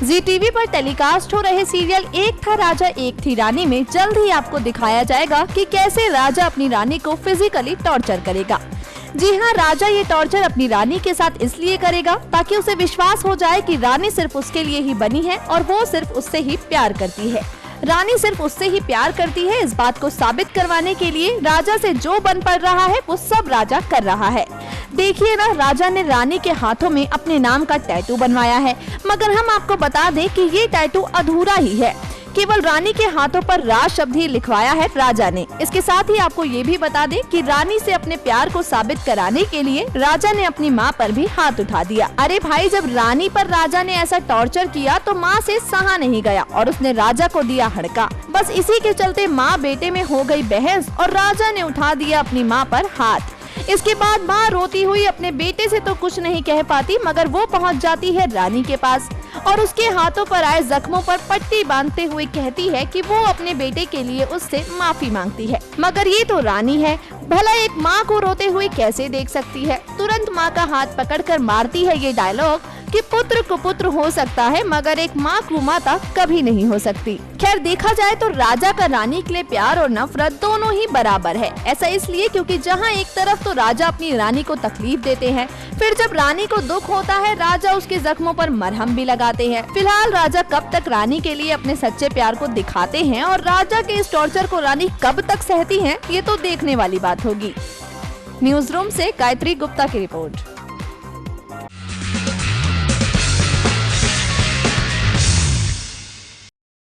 जी TV पर telecast हो रहे सीरियल एक था राजा एक थी रानी में जल्द ही आपको दिखाया जाएगा कि कैसे राजा अपनी रानी को फिजिकली टॉर्चर करेगा। जी हाँ, राजा ये टॉर्चर अपनी रानी के साथ इसलिए करेगा ताकि उसे विश्वास हो जाए कि रानी सिर्फ उसके लिए ही बनी है और वो सिर्फ उससे ही प्यार करती है। रानी सिर्फ उससे ही प्यार करती है, इस बात को साबित करवाने के लिए राजा से जो बन पड़ रहा है वो सब राजा कर रहा है। देखिए ना, राजा ने रानी के हाथों में अपने नाम का टैटू बनवाया है, मगर हम आपको बता दें कि ये टैटू अधूरा ही है। केवल रानी के हाथों पर राज शब्द ही लिखवाया है राजा ने। इसके साथ ही आपको ये भी बता दें कि रानी से अपने प्यार को साबित कराने के लिए राजा ने अपनी माँ पर भी हाथ उठा दिया। अरे भाई, जब रानी पर राजा ने ऐसा टॉर्चर किया तो माँ से सहा नहीं गया और उसने राजा को दिया हड़का। बस इसी के चलते माँ बेटे में हो गई बहस और राजा ने उठा दिया अपनी माँ पर हाथ। इसके बाद माँ रोती हुई अपने बेटे से तो कुछ नहीं कह पाती, मगर वो पहुँच जाती है रानी के पास और उसके हाथों पर आए जख्मों पर पट्टी बांधते हुए कहती है कि वो अपने बेटे के लिए उससे माफी मांगती है। मगर ये तो रानी है, भला एक माँ को रोते हुए कैसे देख सकती है। तुरंत माँ का हाथ पकड़कर मारती है ये डायलॉग कि पुत्र कुपुत्र हो सकता है मगर एक माँ कुमाता कभी नहीं हो सकती। खैर, देखा जाए तो राजा का रानी के लिए प्यार और नफरत दोनों ही बराबर है। ऐसा इसलिए क्योंकि जहाँ एक तरफ तो राजा अपनी रानी को तकलीफ देते हैं, फिर जब रानी को दुख होता है राजा उसके जख्मों पर मरहम भी लगाते हैं। फिलहाल राजा कब तक रानी के लिए अपने सच्चे प्यार को दिखाते हैं और राजा के इस टॉर्चर को रानी कब तक सहती है, ये तो देखने वाली बात होगी। न्यूज रूम से गायत्री गुप्ता की रिपोर्ट।